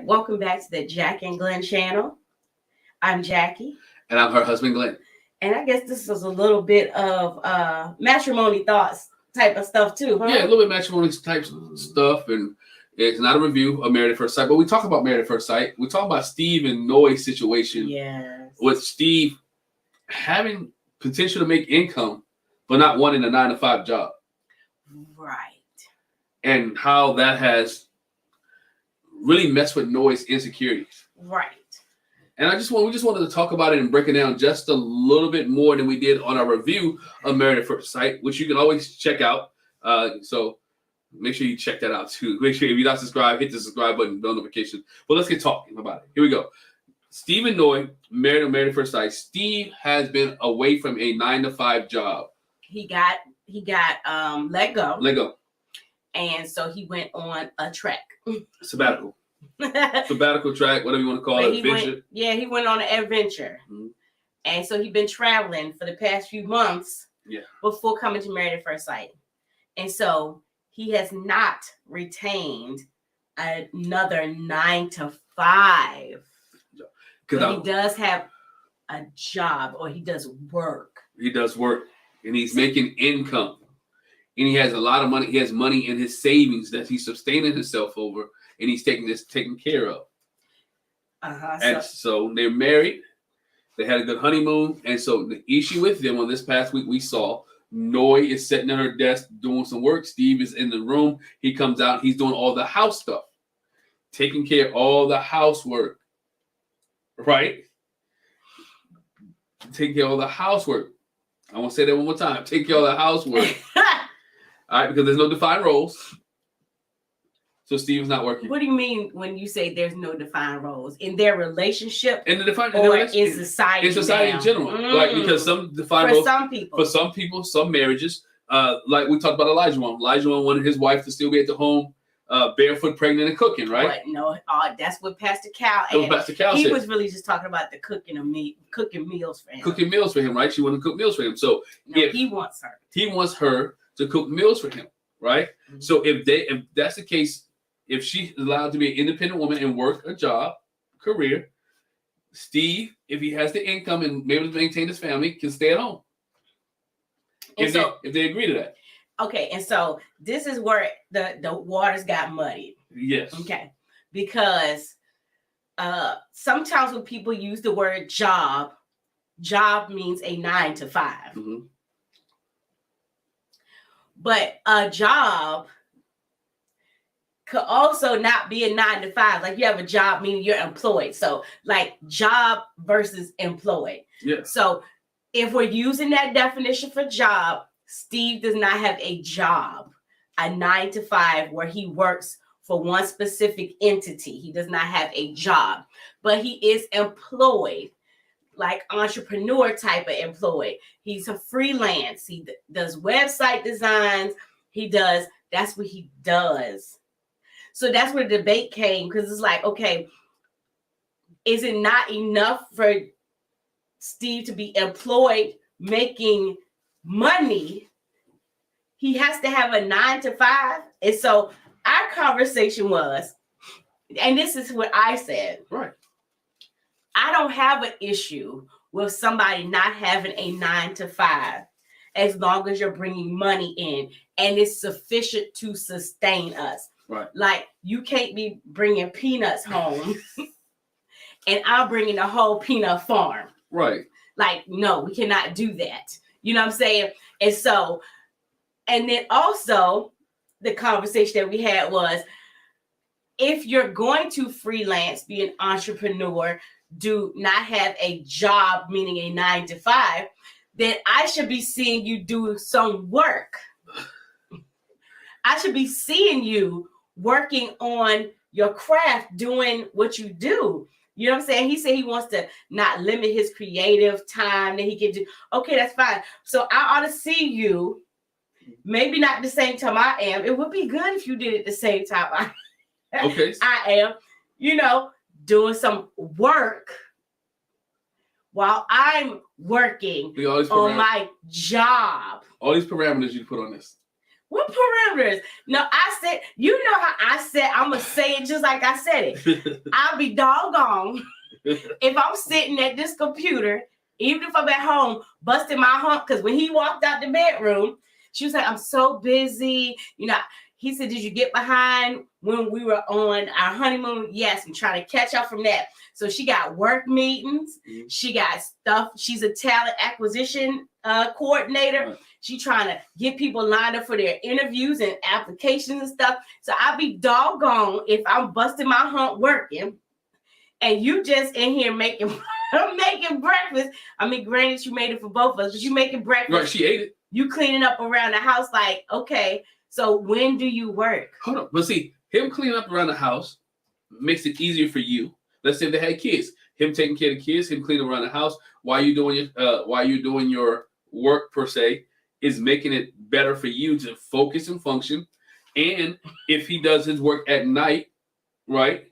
Welcome back to the Jacci and Glen channel. I'm Jacci. And I'm her husband, Glen. And I guess this is a little bit of matrimony thoughts type of stuff too, huh? Yeah, a little bit matrimony type stuff. And it's not a review of Married at First Sight, but we talk about Married at First Sight. We talk about Steve and Noe's situation. Yes. With Steve having potential to make income, but not wanting a 9-to-5 job. Right. And how that has really messed with Noe's insecurities. Right. And we just wanted to talk about it and break it down just a little bit more than we did on our review of Married at First Sight, which you can always check out. So make sure you check that out too. Make sure if you're not subscribed, hit the subscribe button, bell notification. But let's get talking about it. Here we go. Steve and Noe, Married at First Sight. Steve has been away from a 9-to-5 job. He got let go. Let go. And so he went on a trek. Sabbatical. Sabbatical track, whatever you want to call it. Adventure. He went on an adventure. Mm-hmm. And so he'd been traveling for the past few months before coming to Married at First Sight. And so he has not retained another 9-to-5. But he does have a job, or he does work. He does work, and he's making income. And he has a lot of money. He has money in his savings that he's sustaining himself over, and he's taken care of. And so they're married. They had a good honeymoon. And so the issue with them on this past week, we saw Noe is sitting at her desk doing some work. Steve is in the room. He comes out. He's doing all the house stuff, taking care of all the housework. Right? Taking care of all the housework. I want to say that one more time. Take care of all the housework. All right, because there's no defined roles. So Steve's not working. What do you mean when you say there's no defined roles? In their relationship? In the defined or in society? In society in general. Like, because some defined roles. For some people, some marriages, like we talked about Elijah one. Elijah wanted his wife to still be at the home, barefoot, pregnant, and cooking, right? But no, that's what Pastor Cal said. He was really just talking about the cooking meals for him. Cooking meals for him, right? She wanted to cook meals for him. So he wants her. He wants her to cook meals for him, right? Mm-hmm. So if that's the case, if she's allowed to be an independent woman and work a job, career, Steve, if he has the income and be able to maintain his family, can stay at home. If they agree to that. Okay, and so this is where the waters got muddied. Yes. Okay, because sometimes when people use the word job means a 9-to-5. Mm-hmm. But a job could also not be a 9-to-5. Like you have a job, meaning you're employed. So like job versus employed. Yeah. So if we're using that definition for job, Steve does not have a job, a 9-to-5 where he works for one specific entity. He does not have a job, but he is employed, like entrepreneur type of employed. He's a freelance. He does website designs. That's what he does. So that's where the debate came, because it's like, okay, is it not enough for Steve to be employed making money? He has to have a 9-to-5. And so our conversation was, and this is what I said. Right. I don't have an issue with somebody not having a 9-to-5 as long as you're bringing money in and it's sufficient to sustain us. Right. Like you can't be bringing peanuts home and I'm bringing a whole peanut farm. Right. Like, no, we cannot do that. You know what I'm saying? And so, and then also the conversation that we had was, if you're going to freelance, be an entrepreneur, do not have a job, meaning a 9-to-5, then I should be seeing you do some work. I should be seeing you working on your craft, doing what you do. You know what I'm saying? He said he wants to not limit his creative time that he can do. Okay, that's fine. So I ought to see you, maybe not the same time I am. It would be good if you did it the same time I am, doing some work while I'm working on my job. All these parameters you put on this. What parameters? No, I said, you know how I said, I'm going to say it just like I said it. I'll be doggone if I'm sitting at this computer, even if I'm at home, busting my hump. Because when he walked out the bedroom, she was like, I'm so busy. You know, he said, did you get behind when we were on our honeymoon? Yes, I'm trying to catch up from that. So she got work meetings. Mm-hmm. She got stuff. She's a talent acquisition coordinator. Right. She trying to get people lined up for their interviews and applications and stuff. So I'll be doggone if I'm busting my hump working and you just in here making breakfast. I mean, granted, you made it for both of us, but you making breakfast. Right, she ate it. You cleaning up around the house like, okay, so when do you work? Hold on. But see, him cleaning up around the house makes it easier for you. Let's say they had kids. Him taking care of the kids, him cleaning around the house while you're doing your work per se is making it better for you to focus and function. And if he does his work at night, right,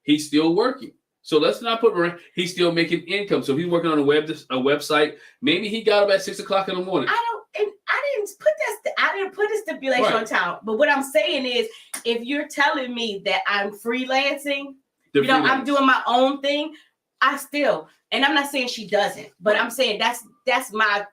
he's still working. So let's not put around. He's still making income. So if he's working on a website, maybe he got up at 6 o'clock in the morning. I didn't put a stipulation on time. But what I'm saying is, if you're telling me that I'm freelancing, I'm doing my own thing, and I'm not saying she doesn't, but I'm saying that's my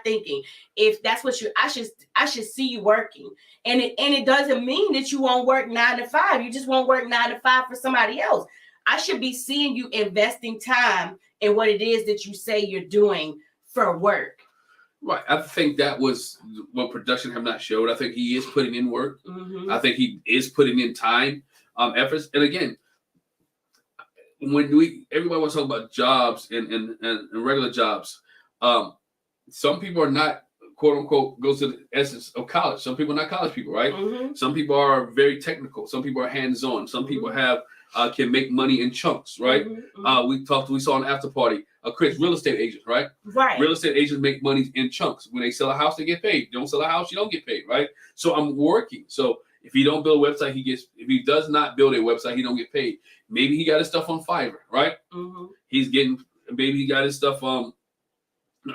thinking. If that's what I should see you working. And it doesn't mean that you won't work 9 to 5. You just won't work 9 to 5 for somebody else. I should be seeing you investing time in what it is that you say you're doing for work. Right. I think that was what production have not showed. I think he is putting in work. Mm-hmm. I think he is putting in time, efforts. And again, when everybody wants to talk about jobs and regular jobs, some people are not, quote unquote, goes to the essence of college. Some people are not college people, right? Mm-hmm. Some people are very technical. Some people are hands-on. Some people can make money in chunks, right? Mm-hmm. We saw an after party. Chris, real estate agents, right? Right. Real estate agents make money in chunks. When they sell a house, they get paid. You don't sell a house, you don't get paid, right? So I'm working. So if he don't build a website, if he does not build a website, he don't get paid. Maybe he got his stuff on Fiverr, right? Mm-hmm. Maybe he got his stuff on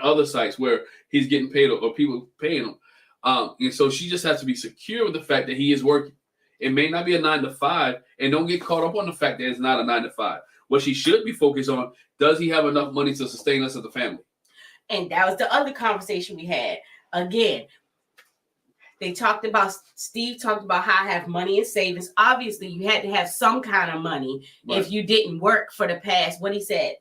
other sites where he's getting paid or people paying him. And so she just has to be secure with the fact that he is working. It may not be a 9 to 5, and don't get caught up on the fact that it's not a 9 to 5. What she should be focused on, does he have enough money to sustain us as a family? And that was the other conversation we had. Again, Steve talked about how I have money in savings. Obviously, you had to have some kind of money if you didn't work for the past, what he said,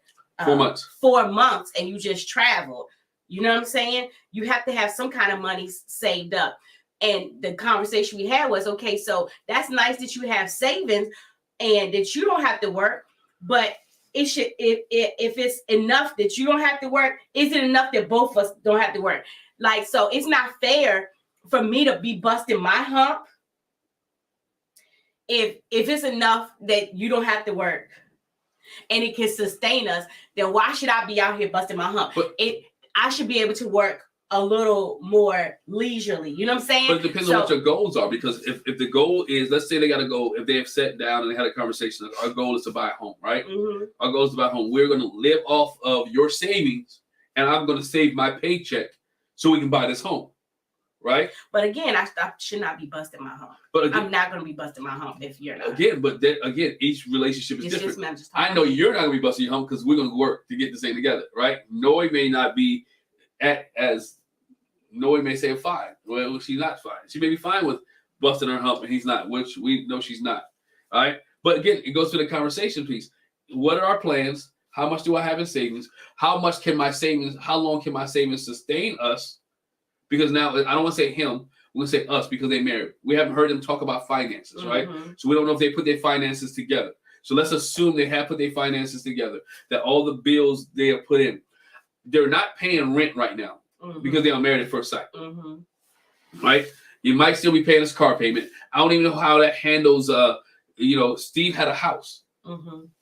4 months. 4 months, and you just traveled. You know what I'm saying? You have to have some kind of money saved up. And the conversation we had was, okay, so that's nice that you have savings and that you don't have to work, but it should, if it's enough that you don't have to work, is it enough that both of us don't have to work? Like, so it's not fair for me to be busting my hump if it's enough that you don't have to work and it can sustain us, then why should I be out here busting my hump? I should be able to work a little more leisurely. You know what I'm saying? But it depends on what your goals are, because if the goal is, let's say they got to go, if they have sat down and they had a conversation, our goal is to buy a home, right? Mm-hmm. Our goal is to buy a home. We're going to live off of your savings, and I'm going to save my paycheck so we can buy this home, right? But again, I should not be busting my hump. But again, I'm not going to be busting my hump if you're not. Again, each relationship is different. I know you're not going to be busting your hump because we're going to work to get this thing together, right? Noe may not be Noe may say fine. Well, she's not fine. She may be fine with busting her hump and he's not, which we know she's not. All right. But again, it goes to the conversation piece. What are our plans? How much do I have in savings? How long can my savings sustain us? Because now I don't want to say him, we're going to say us because they married. We haven't heard them talk about finances, right? So we don't know if they put their finances together. So let's assume they have put their finances together, that all the bills they have put in. They're not paying rent right now because they are married at first sight. Right? You might still be paying this car payment. I don't even know how that handles. Steve had a house.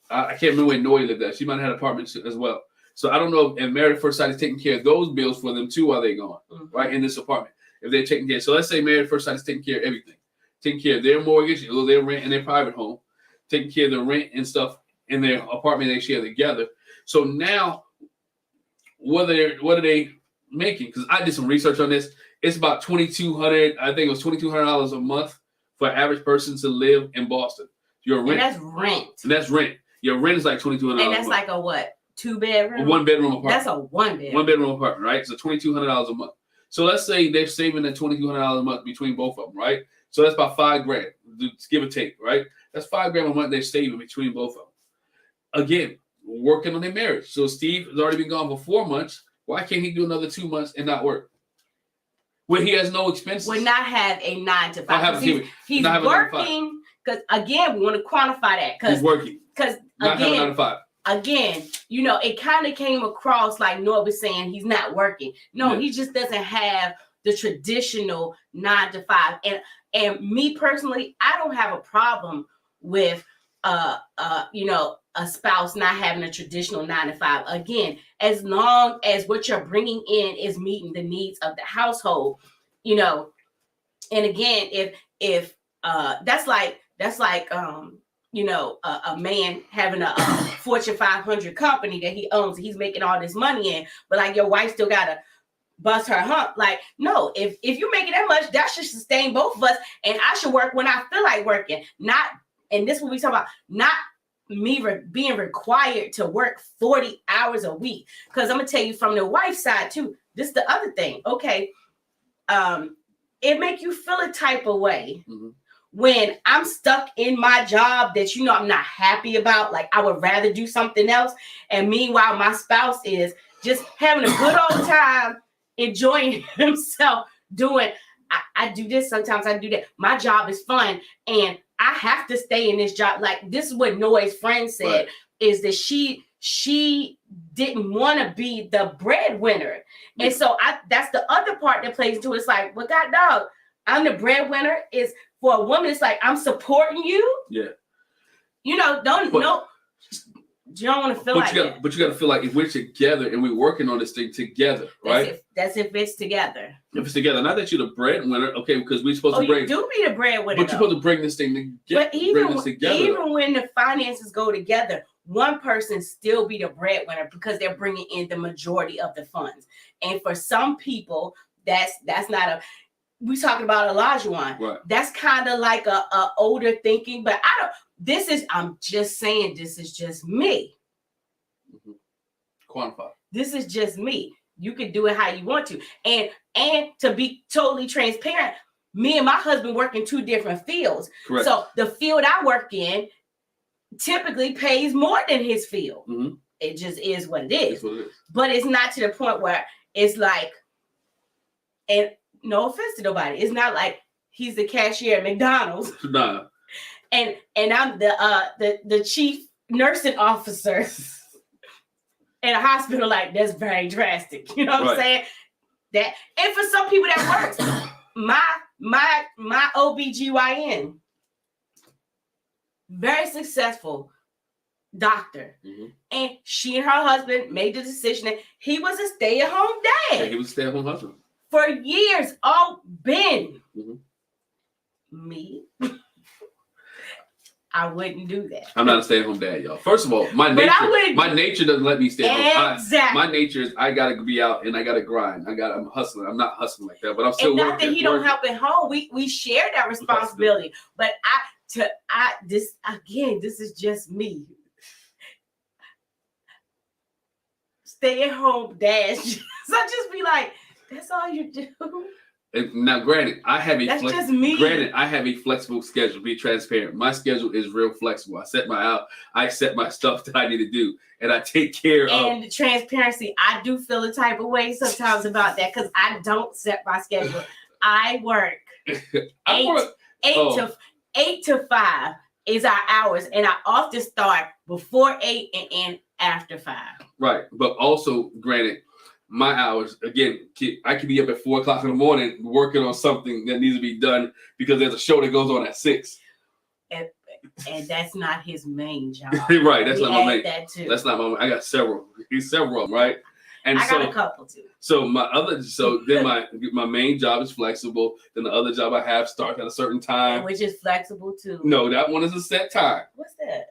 I can't remember where Noe lived at. She might have had apartments as well. So I don't know if Married at First Sight is taking care of those bills for them too while they're gone, right, in this apartment. If they're taking care. So let's say Married at First Sight is taking care of everything. Taking care of their mortgage, their rent in their private home. Taking care of the rent and stuff in their apartment they share together. So now, what are they making? Because I did some research on this. it's about $2,200. I think it was $2,200 a month for an average person to live in Boston. Your rent. And that's rent. And that's rent. Your rent is like $2,200. And that's like a what? 2-bedroom? A 1-bedroom apartment. That's a 1-bedroom. 1-bedroom apartment, right? So $2,200 a month. So let's say they're saving that $2,200 a month between both of them, right? So that's about $5,000, give or take, right? That's $5,000 a month they're saving between both of them. Again, working on their marriage. So Steve has already been gone for 4 months. Why can't he do another 2 months and not work? When he has no expenses. Would not have a 9 to 5. He's working because again, we want to quantify that because he's working. Because not having 9 to 5. Again, you know, it kind of came across like Noah was saying he's not working. No, he just doesn't have the traditional 9 to 5. And me personally, I don't have a problem with you know, a spouse not having a traditional 9 to 5. Again, as long as what you're bringing in is meeting the needs of the household, you know. And again, if that's like you know, a man having a Fortune 500 company that he owns, he's making all this money in, but like your wife still gotta bust her hump. Like, no, if you're making that much, that should sustain both of us, and I should work when I feel like working. Not, and this is what we talk about, not me being required to work 40 hours a week. Because I'm gonna tell you from the wife's side too, this is the other thing. Okay, it make you feel a type of way. Mm-hmm. When I'm stuck in my job that, you know, I'm not happy about, like I would rather do something else. And meanwhile, my spouse is just having a good old time, enjoying himself doing, I do this, sometimes I do that. My job is fun and I have to stay in this job. Like this is what Noah's friend said, right, is that she didn't want to be the breadwinner. And so that's the other part that plays into it. It's like, well, God dog, I'm the breadwinner. Is for a woman, it's like, I'm supporting you. Yeah. You know, you don't want to feel like that. But you got to feel like if we're together and we're working on this thing together, right? That's if it's together. If it's together. Not that you're the breadwinner, okay, because we're supposed to bring. You do be the breadwinner. But you're supposed to bring this thing together. But even when the finances go together, one person still be the breadwinner because they're bringing in the majority of the funds. And for some people, that's not a... We talking about Olajuwon. Right. That's kind of like a older thinking, but I'm just saying, this is just me. Mm-hmm. Quantify. This is just me. You can do it how you want to. And to be totally transparent, me and my husband work in 2 different fields. Correct. So the field I work in typically pays more than his field. Mm-hmm. It just is what it is. But it's not to the point where it's like, and no offense to nobody, it's not like he's the cashier at McDonald's. Nah. And I'm the chief nursing officer in a hospital. Like, that's very drastic. You know what I'm saying? That, and for some people that works. my OBGYN, very successful doctor. Mm-hmm. And she and her husband made the decision that he was a stay-at-home dad. Yeah, he was a stay-at-home husband. For years, all been. Mm-hmm. Me. I wouldn't do that. I'm not a stay-at-home dad, y'all. First of all, my nature doesn't let me stay at home. Exactly. My nature is I gotta be out and I gotta grind. I'm hustling. I'm not hustling like that, but I'm still working. Not that he don't help at home. We share that responsibility. But this is just me. Stay at home dad. So I just be like, that's all you do. Now, granted, I have a just me. Granted, I have a flexible schedule. Be transparent. My schedule is real flexible. I set my stuff that I need to do, and I take care of. And the transparency, I do feel a type of way sometimes about that because I don't set my schedule. I work 8 to 5 is our hours, and I often start before 8 and end after 5. Right, but also, granted, my hours, again, I could be up at 4 o'clock in the morning working on something that needs to be done because there's a show that goes on at 6. And that's not his main job. Right, that's not my main. That too. That's not my. I got several. He's several of them, right? And I got a couple too. So then my main job is flexible. Then the other job I have starts at a certain time, which is flexible too. No, that one is a set time. What's that?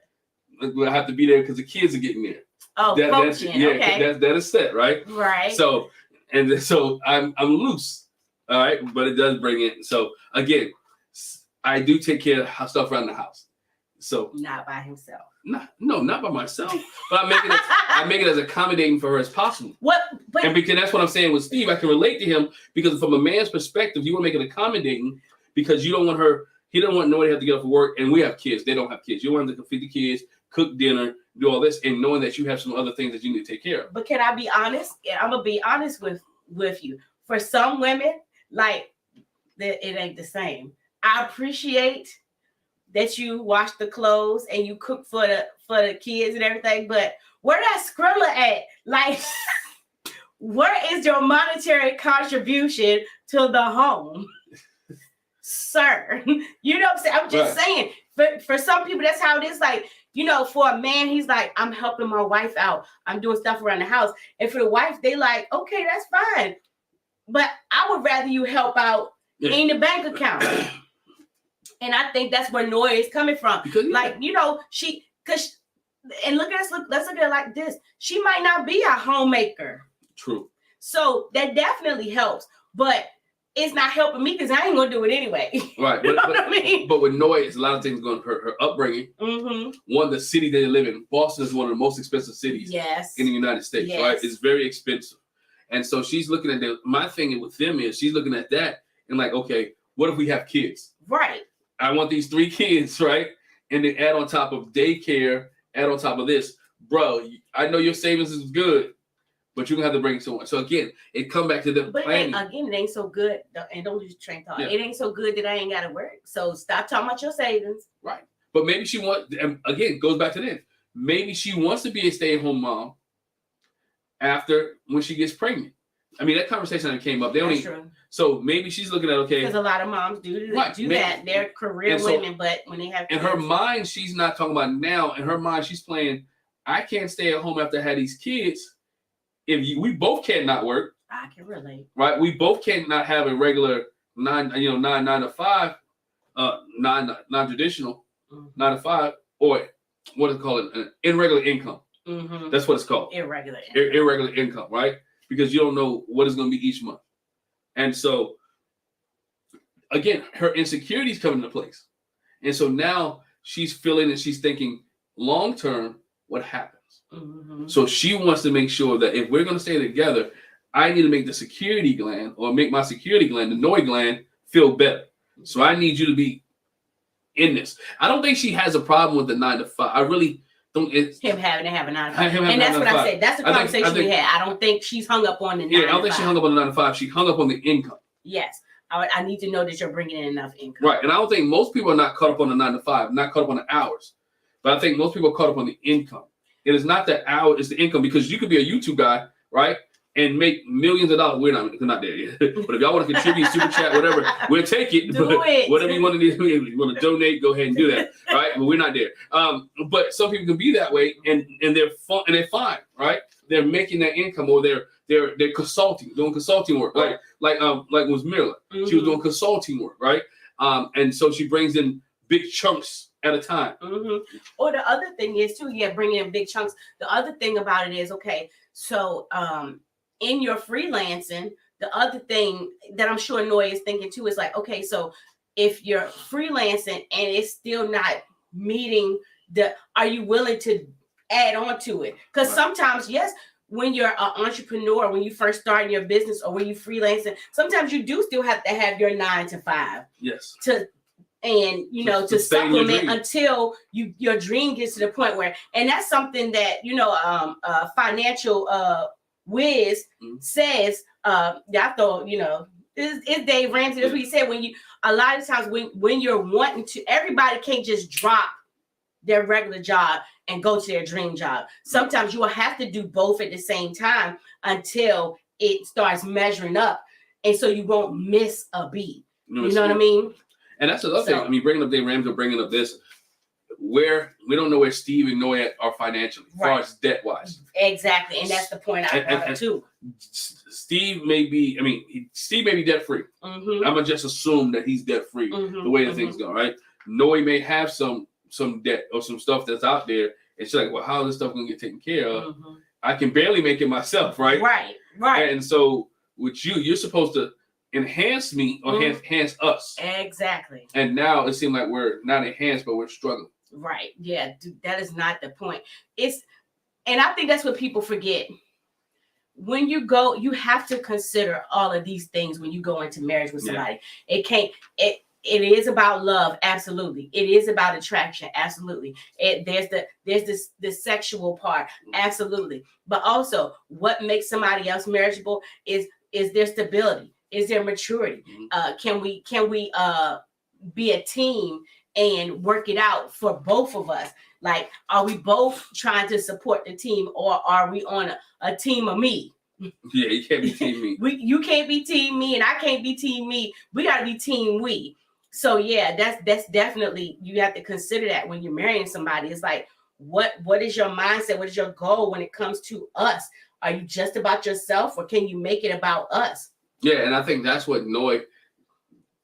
I have to be there because the kids are getting there. Oh, okay. That is set, right? Right. So I'm loose. All right, but it does bring in. So again, I do take care of stuff around the house. So not by himself. Not by myself. But I make it as accommodating for her as possible. But and because that's what I'm saying with Steve. I can relate to him because from a man's perspective, you want to make it accommodating because you don't want her. He doesn't want nobody to have to get up for work, and we have kids. They don't have kids. You want them to feed the kids, cook dinner, do all this, and knowing that you have some other things that you need to take care of. But can I be honest? I'm gonna be honest with you. For some women, like it ain't the same. I appreciate that you wash the clothes and you cook for the kids and everything, but where that Skrilla at? Like, where is your monetary contribution to the home? Sir, you know what I'm saying? I'm just saying, for some people, that's how it is. Like, you know, for a man, he's like, I'm helping my wife out. I'm doing stuff around the house. And for the wife, they like, okay, that's fine. But I would rather you help out in the bank account. And I think that's where Noya is coming from. Because, like, you know, and let's look at it like this. She might not be a homemaker. True. So that definitely helps. But it's not helping me because I ain't gonna do it anyway. Right. You know what I mean? But with Noya, it's a lot of things going to her upbringing. Mm-hmm. One, the city they live in. Boston is one of the most expensive cities in the United States. Yes. Right? It's very expensive. And so she's looking at my thing with them is she's looking at that and like, okay, what if we have kids? Right. I want these 3 kids, right? And then add on top of daycare, add on top of this. Bro, I know your savings is good, but you're going to have to bring someone. So again, it come back to the planning. It ain't so good. And don't lose train of thought. Yeah. It ain't so good that I ain't got to work. So stop talking about your savings. Right. But maybe she wants, and again, goes back to this. Maybe she wants to be a stay-at-home mom after when she gets pregnant. I mean, that conversation that came up. True. So maybe she's looking at, okay. Because a lot of moms do that. They're career women, but when they have kids. In her mind, she's not talking about now. In her mind, she's playing, I can't stay at home after I had these kids. We both cannot work. I can relate. Right? We both cannot have a regular 9 to 5, non-traditional 9 to 5, or what is it called? An irregular income. Mm-hmm. That's what it's called. Irregular income, right? Because you don't know what it's going to be each month. And so, again, her insecurities come into place. And so now she's feeling and she's thinking long-term, what happens? Mm-hmm. So she wants to make sure that if we're going to stay together, I need to make the security gland or make my security gland, the Noya gland, feel better. So I need you to be in this. I don't think she has a problem with the 9 to 5. I really don't. Him having to have a 9 to 5. And that's what I said. That's the conversation we had. I don't think she's hung up on the 9 to 5. Yeah, I don't think she hung up on the 9 to 5. She hung up on the income. Yes. I need to know that you're bringing in enough income. Right. And I don't think most people are not caught up on the 9 to 5, not caught up on the hours. But I think most people are caught up on the income. It is not the hour, it's the income, because you could be a YouTube guy, right? And make millions of dollars. We're not there yet. But if y'all want to contribute, super chat, whatever, we'll take it. Do it. Whatever you want to do, you want to donate, go ahead and do that, right? But we're not there. But some people can be that way, and they're fun, and they're fine, right? They're making that income, or they're consulting, doing consulting work, like was Mira. Mm-hmm. She was doing consulting work, right? And so she brings in big chunks at a time. Mm-hmm. Or the other thing is too, bringing in big chunks. The other thing about it is, okay, so in your freelancing, the other thing that I'm sure Noya is thinking too is like, okay, so if you're freelancing and it's still not meeting are you willing to add on to it? Because sometimes, yes, when you're an entrepreneur, when you first start your business or when you freelancing, sometimes you do still have to have your 9 to 5. Yes. To supplement until your dream gets to the point where, and that's something that, financial whiz says, I thought, it's Dave Ramsey. That's what he said. A lot of times when you're wanting to, everybody can't just drop their regular job and go to their dream job. Sometimes you will have to do both at the same time until it starts measuring up. And so you won't miss a beat. You know what I mean? And that's another thing. I mean, bringing up Dave Ramsey, bringing up this, where we don't know where Steve and Noya are financially, as far as debt-wise. Exactly. And that's the point I brought up too. Steve may be debt-free. Mm-hmm. I'm going to just assume that he's debt-free, the way the things go, right? Noya may have some debt or some stuff that's out there. And she's like, well, how is this stuff going to get taken care of? Mm-hmm. I can barely make it myself, right? Right. And so with you're supposed to enhance me or enhance us. Exactly. And now it seems like we're not enhanced, but we're struggling. Right. Yeah. That is not the point. And I think that's what people forget. When you go, you have to consider all of these things when you go into marriage with somebody. It is about love, absolutely. It is about attraction, absolutely. There's the sexual part, absolutely. But also, what makes somebody else marriageable is their stability, is their maturity. Can we be a team and work it out for both of us? Like, are we both trying to support the team, or are we on a team of me? Yeah, you can't be team me. You can't be team me, and I can't be team me. We got to be team we. So yeah, that's definitely, you have to consider that when you're marrying somebody. It's like, what is your mindset? What is your goal when it comes to us? Are you just about yourself, or can you make it about us? Yeah, and I think that's what Noy.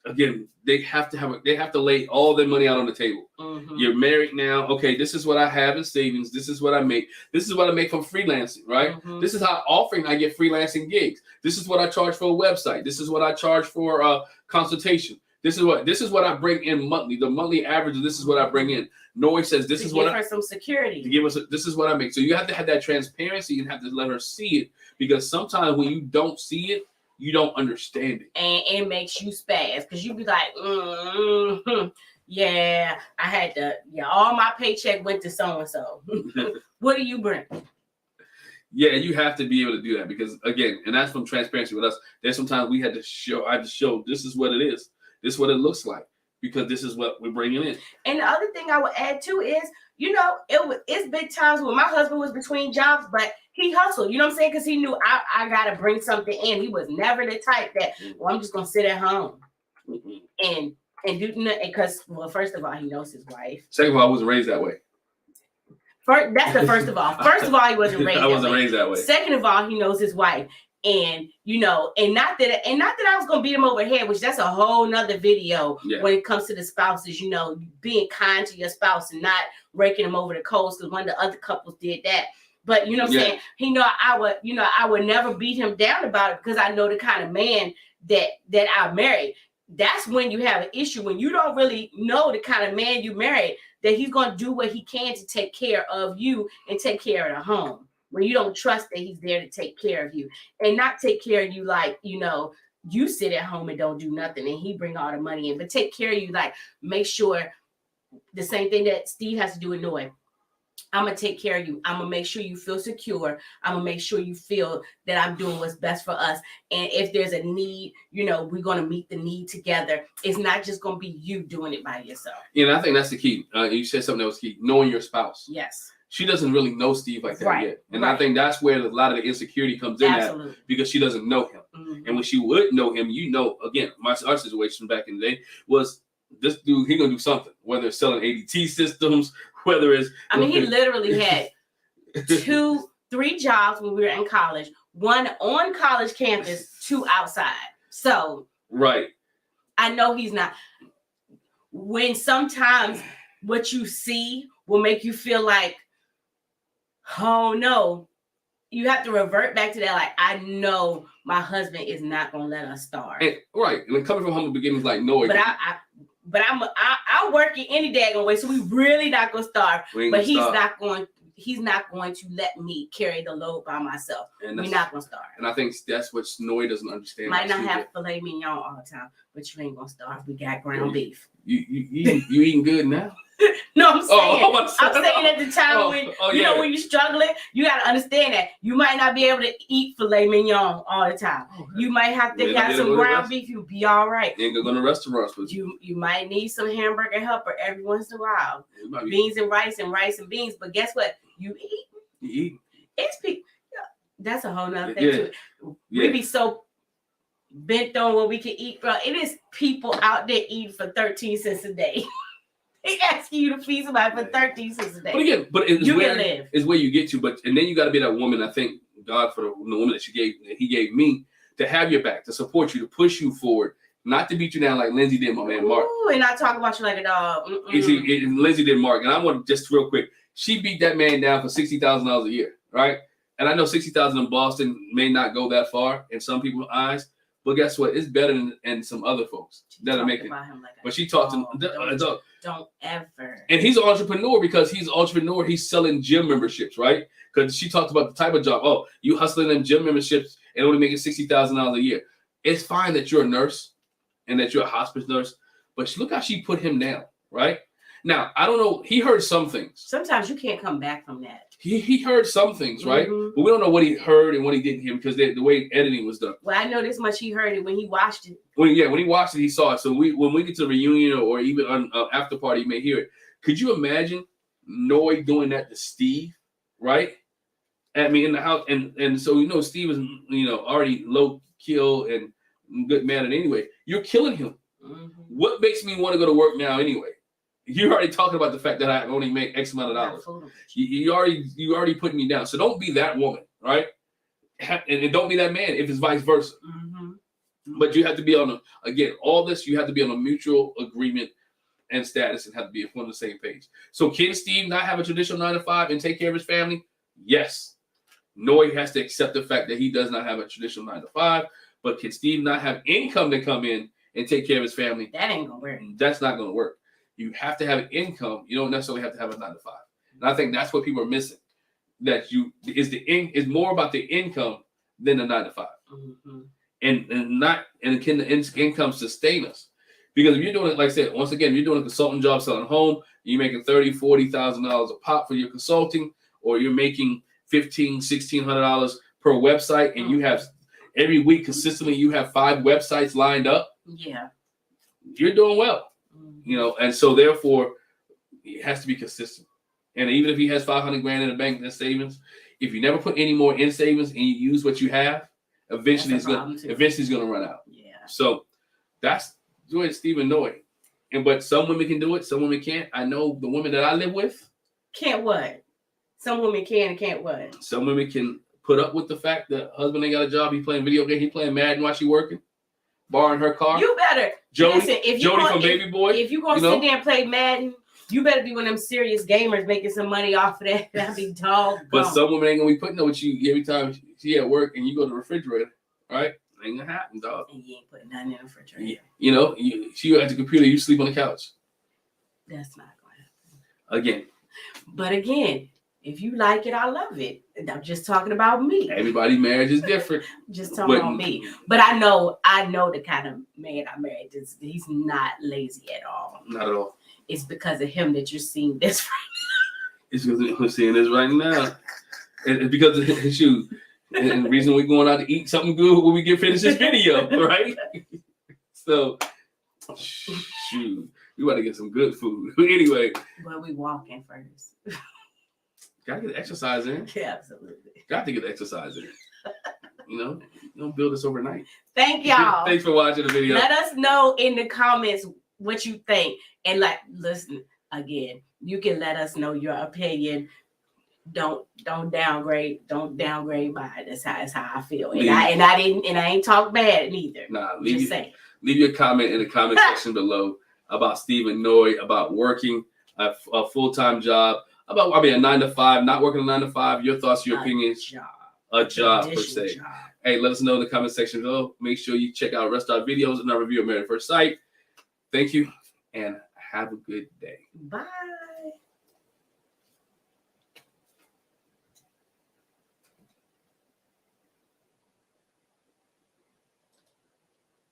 Again, they have to lay all their money out on the table. You're married now. Okay, this is what I have in savings. This is what I make. This is what I make from freelancing, right? This is how often I get freelancing gigs. This is what I charge for a website. This is what I charge for a consultation. This is what I bring in monthly. The monthly average. This is what I bring in. Noy says this is what give her some security. To give us this is what I make. So you have to have that transparency and have to let her see it, because sometimes when you don't see it, you don't understand it. And it makes you spaz, because you be like, yeah, I had to, all my paycheck went to so-and-so. What do you bring? Yeah, you have to be able to do that, because again, and that's from transparency with us. There's sometimes I had to show this is what it is. This is what it looks like, because this is what we're bringing in. And the other thing I would add too is, it's been times when my husband was between jobs, but he hustled, you know what I'm saying? Because he knew I got to bring something in. He was never the type that, well, I'm just going to sit at home and do nothing. Because, well, first of all, he knows his wife. Second of all, I wasn't raised that way. That's the first of all. First of all, he wasn't raised raised that way. Second of all, he knows his wife. And and not that I was gonna beat him over the head, which that's a whole nother video when it comes to the spouses, being kind to your spouse and not raking them over the coals, because one of the other couples did that. But what I'm saying, I would never beat him down about it, because I know the kind of man that I married. That's when you have an issue, when you don't really know the kind of man you married, that he's gonna do what he can to take care of you and take care of the home. When you don't trust that he's there to take care of you, and not take care of you like, you sit at home and don't do nothing and he bring all the money in, but take care of you, like, make sure the same thing that Steve has to do with Noy. I'm going to take care of you. I'm going to make sure you feel secure. I'm going to make sure you feel that I'm doing what's best for us. And if there's a need, we're going to meet the need together. It's not just going to be you doing it by yourself. And I think that's the key. You said something that was key, knowing your spouse. Yes. She doesn't really know Steve like that yet. And I think that's where a lot of the insecurity comes in at, because she doesn't know him. And when she would know him, again, our situation back in the day was, this dude, he going to do something, whether it's selling ADT systems, whether it's... he literally had 3 jobs when we were in college, 1 on college campus, 2 outside. So... Right. I know he's not... When sometimes what you see will make you feel like, oh no, you have to revert back to that. Like, I know my husband is not going to let us starve. And coming from humble beginnings like Noy. But I'll work it any daggone way. So we really not going to starve. But he's not going to let me carry the load by myself. We're not going to starve. And I think that's what Noy doesn't understand. Might not have filet mignon all the time, but you ain't going to starve. We got ground beef. You eating good now? No, I'm saying, I'm saying at the time when when you're struggling, you got to understand that you might not be able to eat filet mignon all the time. You might have to have some ground beef. You'll be all right. You ain't gonna go to restaurants with you. You might need some hamburger helper every once in a while. Beans and rice and beans. But guess what? You eat. You eat. It's people. That's a whole nother thing too. We be so bent on what we can eat, bro. It is people out there eating for 13 cents a day. They asking you to feed somebody for 13 cents a day. But again, it's where you get to. And then you got to be that woman. I thank God for the woman that He gave me, to have your back, to support you, to push you forward, not to beat you down like Lindsay did my man Mark. Ooh, and not talk about you like a dog. Lindsay did Mark, and I want to just real quick. She beat that man down for $60,000 a year, right? And I know $60,000 in Boston may not go that far in some people's eyes, But guess what? It's better than some other folks that are making. About him like but she talked to don't ever. And he's an entrepreneur because he's an entrepreneur. He's selling gym memberships, right? Because she talked about the type of job. Oh, you hustling them gym memberships and only making $60,000 a year. It's fine that you're a nurse and that you're a hospice nurse, but look how she put him down, right? Now, I don't know. He heard some things. Sometimes you can't come back from that. He heard some things, right? Mm-hmm. But we don't know what he heard and what he didn't hear because the way editing was done. Well, I know this much. He heard it when he watched it. When he watched it, he saw it. So when we get to the reunion or even on after party, you may hear it. Could you imagine Noy doing that to Steve, right? I mean, in the house, and so Steve is already low kill and good man. And anyway, you're killing him. Mm-hmm. What makes me want to go to work now anyway? You're already talking about the fact that I only make X amount of dollars. You already putting me down. So don't be that woman, right? And don't be that man if it's vice versa. Mm-hmm. But you have to be all this, you have to be on a mutual agreement and status and have to be on the same page. So can Steve not have a traditional 9-to-5 and take care of his family? Yes. Noy has to accept the fact that he does not have a traditional 9-to-5, but can Steve not have income to come in and take care of his family? That ain't gonna work. That's not gonna work. You have to have an income. You don't necessarily have to have a 9-to-5. And I think that's what people are missing. That is more about the income than the 9-to-5. Mm-hmm. And can the income sustain us? Because if you're doing it, like I said, once again, you're doing a consulting job selling home, you're making $30,000, $40,000 a pop for your consulting, or you're making $1,500, $1,600 per website, and you have every week consistently, you have 5 websites lined up. Yeah. You're doing well. And so therefore it has to be consistent. And even if he has $500,000 in the bank in savings, if you never put any more in savings and you use what you have, eventually it's going to run out. Yeah. So that's doing Stephen Noy. But some women can do it, some women can't. I know the women that I live with can't what? Some women can and can't what? Some women can put up with the fact that husband ain't got a job, he playing video game, he playing Madden while she working. Borrowing her car. You better. Jody from Baby Boy. If you're going to sit there and play Madden, you better be one of them serious gamers making some money off of that. That'd be dog. But some women ain't going to be putting up with you every time she at work and you go to the refrigerator, right? Ain't going to happen, dog. And you ain't putting nothing in the refrigerator. She at the computer, you sleep on the couch. That's not going to happen. Again. But again, if you like it, I love it. I'm just talking about me. Everybody's marriage is different. Just talking about me. But I know the kind of man I married. He's not lazy at all. Not at all. It's because of him that you're seeing this right now. It's because we're seeing this right now. It's because of his shoes. And the reason we're going out to eat something good when we get finished this video, right? So, shoot. We want to get some good food. Anyway. But we walking first. Gotta get exercise in. Yeah, absolutely. Got to get exercise in. You don't build this overnight. Thank y'all. Thanks for watching the video. Let us know in the comments what you think. And listen, again, you can let us know your opinion. Don't downgrade. Don't downgrade by it. That's how I feel. And I ain't talk bad neither. Nah, leave your comment in the comment section below about Stephen Noy, about working a full-time job. A 9-to-5, not working a 9-to-5, your thoughts, your opinions, a job per se. Job. Hey, let us know in the comment section below. Make sure you check out the rest of our videos and our review of Married at First Sight. Thank you, and have a good day. Bye.